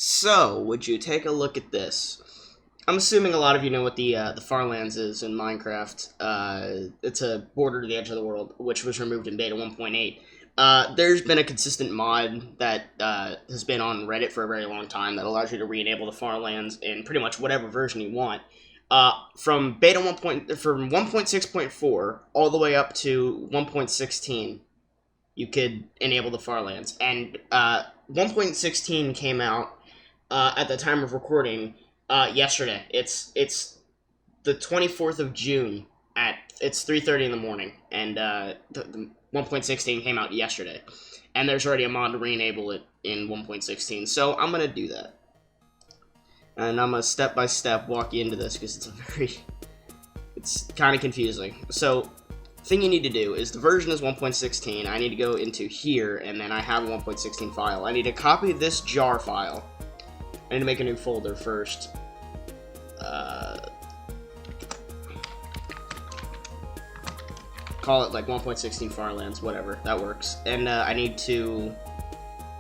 So, would you take a look at this? I'm assuming a lot of you know what the farlands is in Minecraft. It's a border to the edge of the world, which was removed in beta 1.8. There's been a consistent mod that has been on Reddit for a very long time that allows you to re-enable the farlands in pretty much whatever version you want. From beta 1.6.4 all the way up to 1.16, you could enable the farlands. And 1.16 came out at the time of recording yesterday. It's the 24th of June it's 3:30 in the morning, and the 1.16 came out yesterday, and there's already a mod to re-enable it in 1.16. So I'm gonna do that, and I'm gonna step by step walk you into this because it's kind of confusing. So thing you need to do is the version is 1.16. I need to go into here, and then I have a 1.16 file. I need to copy this jar file. I need to make a new folder first. Call it like 1.16 farlands, whatever. That works. And I need to...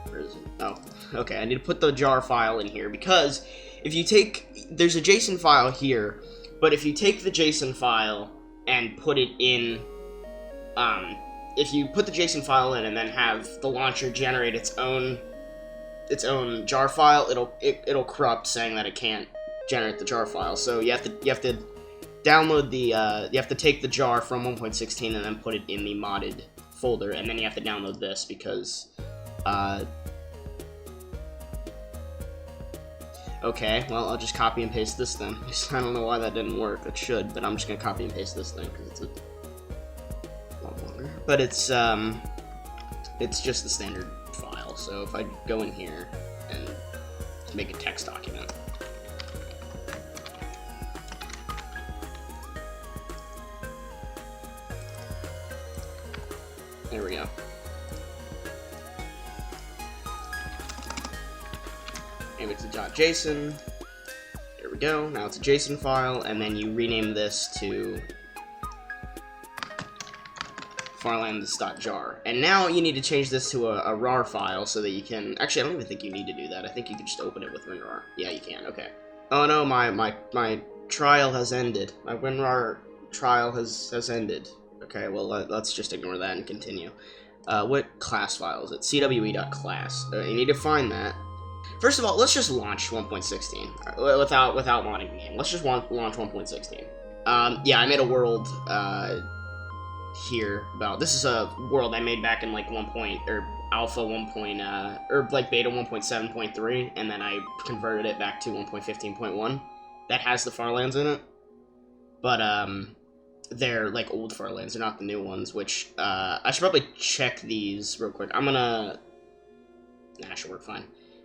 Where is it? Oh, okay. I need to put the jar file in here because if you take... There's a JSON file here, but if you take the JSON file and put it in... if you put the JSON file in and then have the launcher generate its own jar file, it'll corrupt, saying that it can't generate the jar file. So you have to download the you have to take the jar from 1.16 and then put it in the modded folder, and then you have to download this because okay, well, I'll just copy and paste this then. I don't know why that didn't work. It should, but I'm just gonna copy and paste this thing because it's a lot longer. But it's just the standard file. So if I go in here and make a text document, there we go. Name it to .json. There we go. Now it's a JSON file, and then you rename this to farlands.jar. And now you need to change this to a RAR file so that you can... Actually, I don't even think you need to do that. I think you can just open it with WinRAR. Yeah, you can. Okay. Oh no, my trial has ended. My WinRAR trial has ended. Okay, well, let's just ignore that and continue. What class file is it? cwe.class. You need to find that. First of all, let's just launch 1.16 without modding the game. Let's just launch 1.16. Yeah, I made a world here about... This is a world I made back in like alpha 1. Or like beta 1.7.3, and then I converted it back to 1.15.1. That has the farlands in it, but they're like old farlands. They're not the new ones. Which I should probably check these real quick. I'm gonna... Nah, should work fine.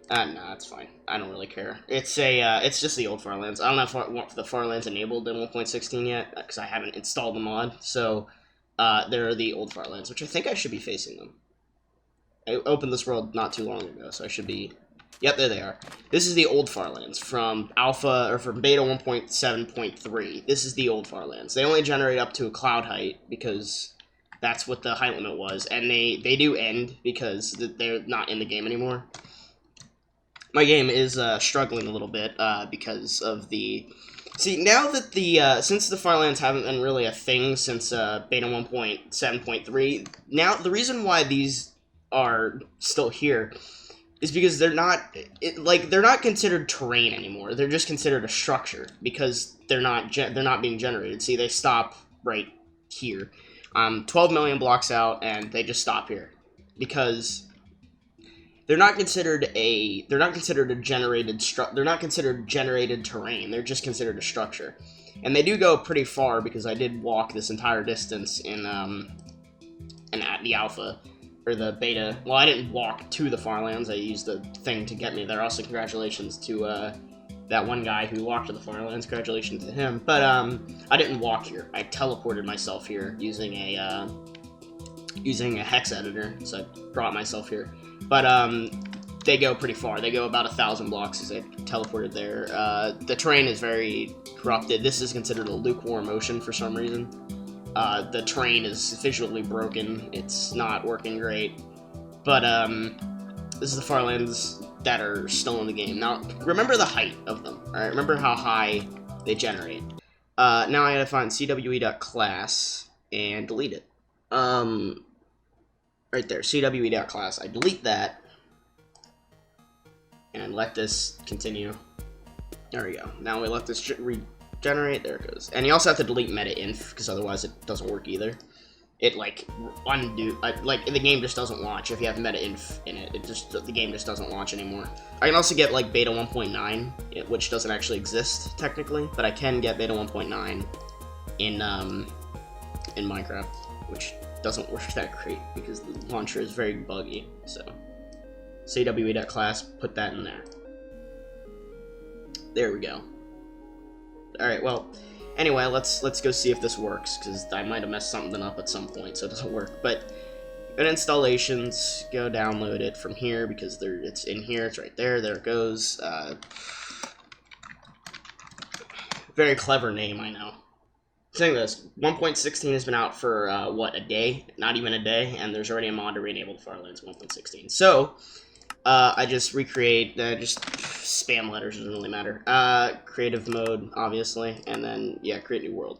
Nah, it's fine. I don't really care. It's just the old farlands. I don't know if I want the farlands enabled in 1.16 yet, because I haven't installed the mod. So, they're the old farlands, which I think I should be facing them. I opened this world not too long ago, so I should be... Yep, there they are. This is the old farlands from from beta 1.7.3. This is the old farlands. They only generate up to a cloud height, because that's what the height limit was, and they do end because they're not in the game anymore. My game is struggling a little bit because of the... See, now that since the farlands haven't been really a thing since beta 1.7.3, now the reason why these are still here is because they're not considered terrain anymore. They're just considered a structure because they're not being generated. See, they stop right here. 12 million blocks out, and they just stop here because they're not considered generated terrain. They're just considered a structure, and they do go pretty far because I did walk this entire distance in at the alpha or the beta. Well, I didn't walk to the farlands. I used the thing to get me there. Also, congratulations to that one guy who walked to the farlands. Congratulations to him. But I didn't walk here. I teleported myself here using a hex editor. So I brought myself here. But they go pretty far. They go about 1,000 blocks as I teleported there. The terrain is very corrupted. This is considered a lukewarm ocean for some reason. The terrain is visually broken. It's not working great. But this is the farlands that are still in the game. Now, remember the height of them, alright? Remember how high they generate. Now I gotta find cwe.class and delete it. Right there, cwe.class. I delete that, and let this continue. There we go. Now we let this regenerate. There it goes. And you also have to delete meta-inf, because otherwise it doesn't work either. It, like, like, the game just doesn't launch if you have meta-inf in it. The game just doesn't launch anymore. I can also get, like, beta 1.9, which doesn't actually exist, technically, but I can get beta 1.9 in Minecraft, which doesn't work that great, because the launcher is very buggy, so. cwe.class, put that in there. There we go. Alright, well, anyway, let's go see if this works, because I might have messed something up at some point, so it doesn't work. But in installations, go download it from here, because it's in here, it's right there, there it goes. Very clever name, I know. Saying this, 1.16 has been out for, what, a day? Not even a day, and there's already a mod to re-enable farlands 1.16. So, I just recreate, just spam letters, doesn't really matter. Creative mode, obviously, and then, yeah, create new world.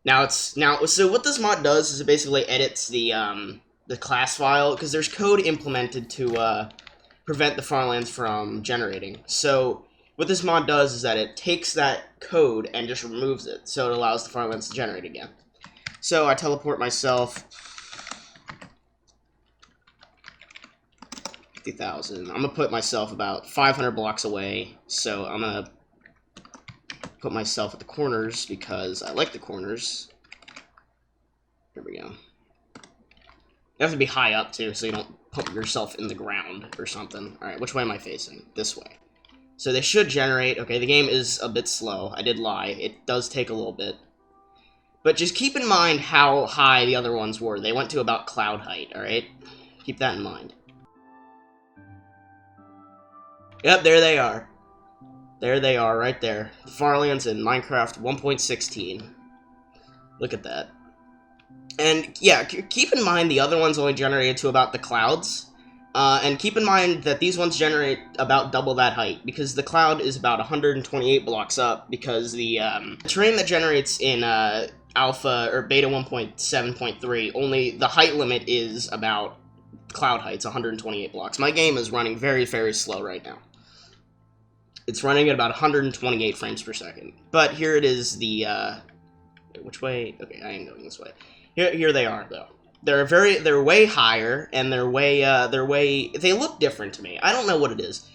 So what this mod does is it basically edits the class file, because there's code implemented to, prevent the farlands from generating. So, what this mod does is that it takes that code and just removes it, so it allows the farlands to generate again. So, I teleport myself 50,000. I'm gonna put myself about 500 blocks away, so I'm gonna put myself at the corners because I like the corners. Here we go. You have to be high up too, so you don't put yourself in the ground or something. Alright, which way am I facing? This way. So they should generate. Okay, the game is a bit slow. I did lie. It does take a little bit. But just keep in mind how high the other ones were. They went to about cloud height, alright? Keep that in mind. Yep, there they are. There they are, right there. The farlands in Minecraft 1.16. Look at that. And, yeah, keep in mind the other ones only generated to about the clouds. And keep in mind that these ones generate about double that height, because the cloud is about 128 blocks up, because the terrain that generates in alpha, or beta 1.7.3, only the height limit is about cloud heights, 128 blocks. My game is running very, very slow right now. It's running at about 128 frames per second. But here it is, the, which way? Okay, I am going this way. Here they are, though. They're way higher, and they're way, they look different to me. I don't know what it is.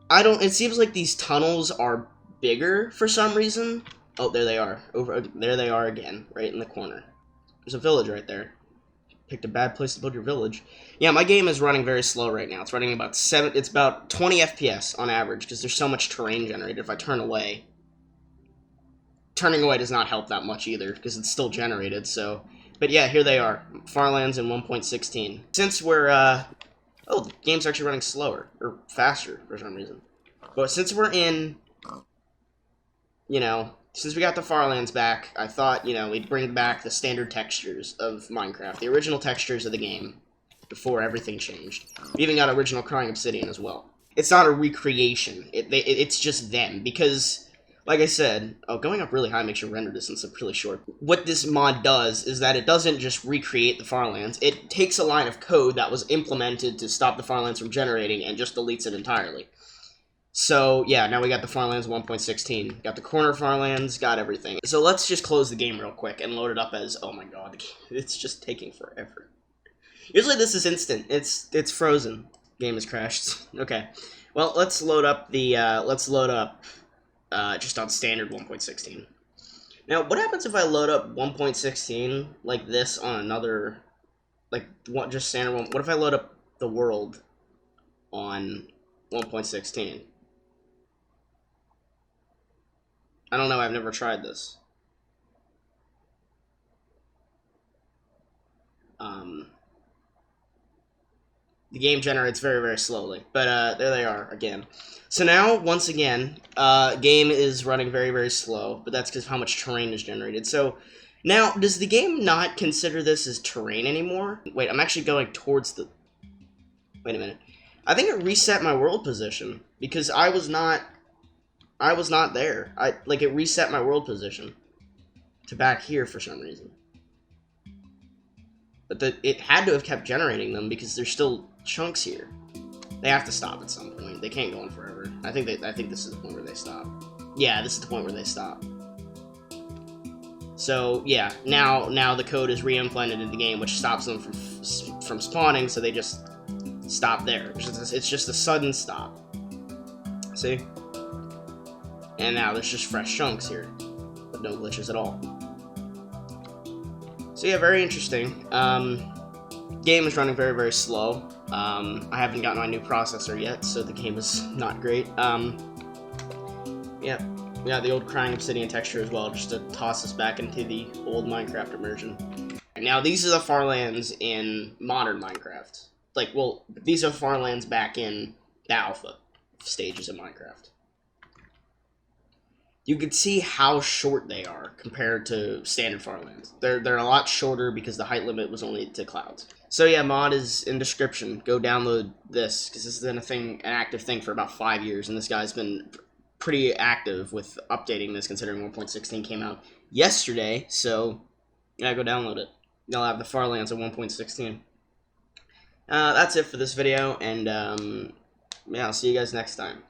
It seems like these tunnels are bigger for some reason. Oh, there they are. There they are again, right in the corner. There's a village right there. Picked a bad place to build your village. Yeah, my game is running very slow right now. It's running about 20 FPS on average, because there's so much terrain generated. If I turn away, turning away does not help that much either, because it's still generated, so. But yeah, here they are. Farlands in 1.16. Since we're, oh, the game's actually running slower, or faster, for some reason. But since we're in, you know, since we got the farlands back, I thought, you know, we'd bring back the standard textures of Minecraft, the original textures of the game, before everything changed. We even got original crying obsidian as well. It's not a recreation, it's just them, because, like I said, oh, going up really high makes your render distance look really short. What this mod does is that it doesn't just recreate the farlands, it takes a line of code that was implemented to stop the farlands from generating and just deletes it entirely. So, yeah, now we got the farlands 1.16. Got the corner farlands, got everything. So let's just close the game real quick and load it up as, oh my god, it's just taking forever. Usually this is instant. It's frozen. Game has crashed. Okay. Well, let's load up the, just on standard 1.16. Now, what happens if I load up 1.16 like this on another, like, just standard one? What if I load up the world on 1.16? I don't know, I've never tried this. The game generates very, very slowly, but there they are again. So now, once again, game is running very, very slow, but that's because of how much terrain is generated. So now, does the game not consider this as terrain anymore? Wait, I'm actually going towards the... Wait a minute. I think it reset my world position because I was not there. It reset my world position to back here for some reason. But it had to have kept generating them because there's still chunks here. They have to stop at some point. They can't go on forever. I think this is the point where they stop. Yeah, this is the point where they stop. So yeah, now the code is re-implemented in the game, which stops them from spawning. So they just stop there. It's just a sudden stop. See? And now there's just fresh chunks here, with no glitches at all. So yeah, very interesting. Game is running very, very slow. I haven't gotten my new processor yet, so the game is not great. Yeah, the old crying obsidian texture as well, just to toss us back into the old Minecraft immersion. Now, these are the farlands in modern Minecraft. Like, well, these are farlands back in the alpha stages of Minecraft. You can see how short they are compared to standard farlands. They're a lot shorter because the height limit was only to clouds. So yeah, mod is in description. Go download this, because this has been an active thing for about 5 years, and this guy's been pretty active with updating this, considering 1.16 came out yesterday. So yeah, go download it. You'll have the farlands at 1.16. That's it for this video, and yeah, I'll see you guys next time.